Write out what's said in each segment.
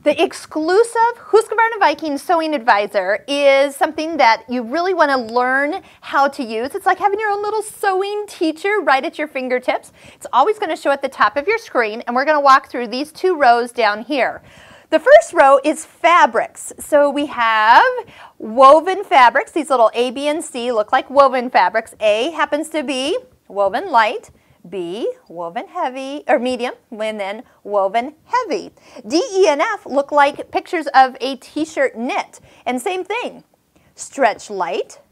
The exclusive Husqvarna Viking Sewing Advisor is something that you really want to learn how to use. It's like having your own little sewing teacher right at your fingertips. It's always going to show at the top of your screen, and we're going to walk through these two rows down here. The first row is fabrics. So we have woven fabrics. These little A, B, and C look like woven fabrics. A happens to be woven light. B, woven heavy, or medium, and then woven heavy. D, E, and F look like pictures of a t-shirt knit. And same thing, stretch light,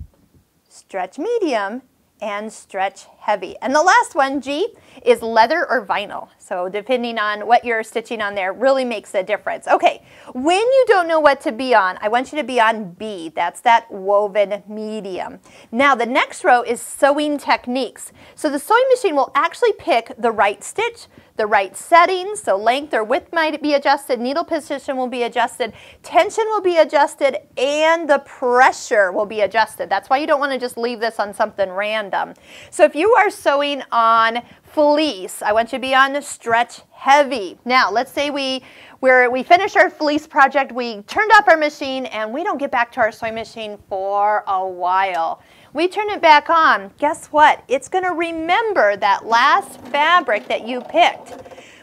stretch medium, and stretch heavy. And the last one, G, is leather or vinyl. So depending on what you're stitching on there really makes a difference. Okay, when you don't know what to be on, I want you to be on B. That's that woven medium. Now the next row is sewing techniques. So the sewing machine will actually pick the right stitch, the right settings, so length or width might be adjusted, needle position will be adjusted, tension will be adjusted, and the pressure will be adjusted. That's why you don't want to just leave this on something random. So if you are sewing on fleece, I want you to be on stretch heavy. Now let's say we finished our fleece project, we turned off our machine, and we don't get back to our sewing machine for a while. We turn it back on. Guess what? It's going to remember that last fabric that you picked,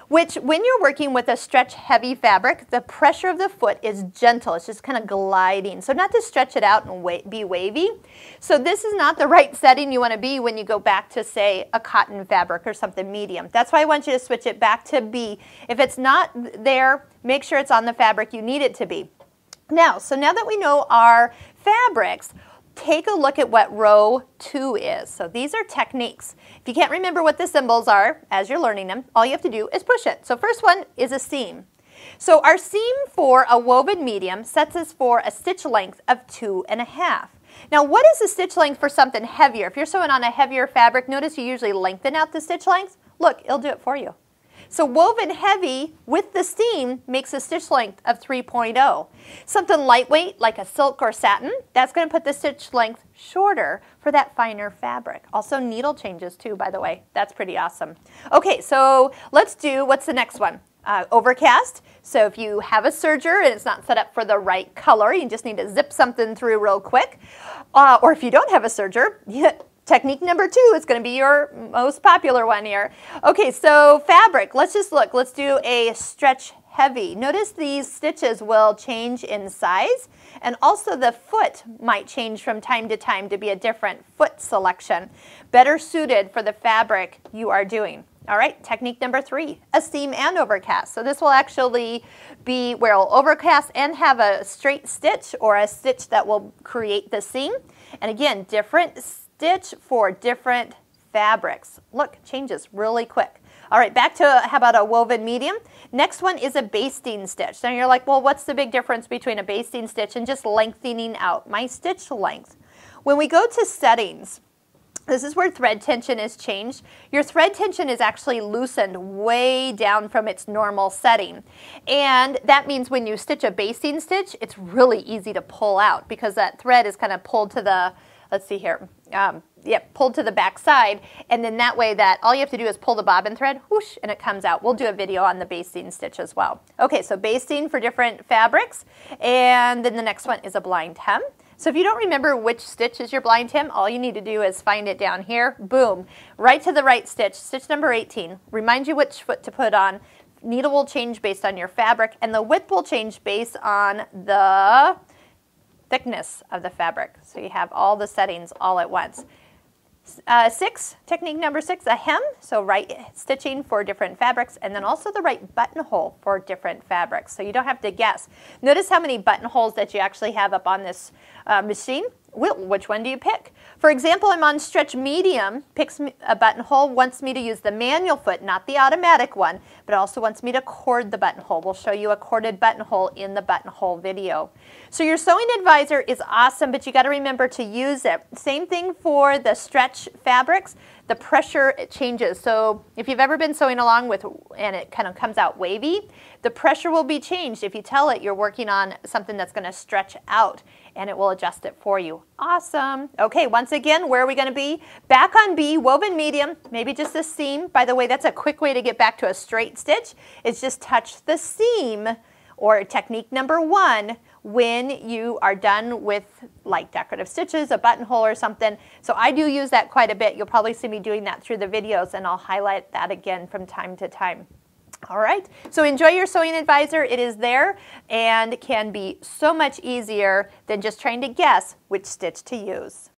which when you're working with a stretch heavy fabric, the pressure of the foot is gentle. It's just kind of gliding. So not to stretch it out and be wavy. So this is not the right setting you want to be when you go back to, say, a cotton fabric or something medium. That's why I want you to switch it back to B. If it's not there, make sure it's on the fabric you need it to be. Now that we know our fabrics, take a look at what row 2 is. So these are techniques. If you can't remember what the symbols are as you're learning them, all you have to do is push it. So first one is a seam. So our seam for a woven medium sets us for a stitch length of 2.5. Now what is the stitch length for something heavier? If you're sewing on a heavier fabric, notice you usually lengthen out the stitch length. Look, it'll do it for you. So woven heavy with the seam makes a stitch length of 3.0. Something lightweight like a silk or satin, that's going to put the stitch length shorter for that finer fabric. Also needle changes too, by the way. That's pretty awesome. Okay, so let's do, what's the next one? Overcast. So if you have a serger and it's not set up for the right color, you just need to zip something through real quick. Or if you don't have a serger, technique number 2 is going to be your most popular one here. Okay, so fabric, let's just look. Let's do a stretch heavy. Notice these stitches will change in size, and also the foot might change from time to time to be a different foot selection, better suited for the fabric you are doing. All right, technique number 3, a seam and overcast. So this will actually be where it'll overcast and have a straight stitch or a stitch that will create the seam. And again, different stitch for different fabrics. Look, changes really quick. All right, back to how about a woven medium? Next one is a basting stitch. Now you're like, well, what's the big difference between a basting stitch and just lengthening out my stitch length? When we go to settings, this is where thread tension is changed. Your thread tension is actually loosened way down from its normal setting. And that means when you stitch a basting stitch, it's really easy to pull out because that thread is kind of pulled to the, let's see here, pulled to the back side, and then that way that all you have to do is pull the bobbin thread, whoosh, and it comes out. We'll do a video on the basting stitch as well. Okay, so basting for different fabrics, and then the next one is a blind hem. So if you don't remember which stitch is your blind hem, all you need to do is find it down here, boom, right to the right stitch, stitch number 18. Remind you which foot to put on. Needle will change based on your fabric, and the width will change based on the thickness of the fabric. So you have all the settings all at once. 6, technique number 6, a hem. So right stitching for different fabrics, and then also the right buttonhole for different fabrics. So you don't have to guess. Notice how many buttonholes that you actually have up on this machine. Which one do you pick? For example, I'm on stretch medium, picks a buttonhole, wants me to use the manual foot, not the automatic one, but also wants me to cord the buttonhole. We'll show you a corded buttonhole in the buttonhole video. So your sewing advisor is awesome, but you got to remember to use it. Same thing for the stretch fabrics. The pressure changes. So if you've ever been sewing along with, and it kind of comes out wavy, the pressure will be changed. If you tell it you're working on something that's going to stretch out, and it will adjust it for you. Awesome. Okay, once again, where are we going to be? Back on B, woven medium, maybe just a seam. By the way, that's a quick way to get back to a straight stitch, is just touch the seam or technique number 1 when you are done with like decorative stitches, a buttonhole or something. So I do use that quite a bit. You'll probably see me doing that through the videos, and I'll highlight that again from time to time. All right, so enjoy your sewing advisor. It is there and can be so much easier than just trying to guess which stitch to use.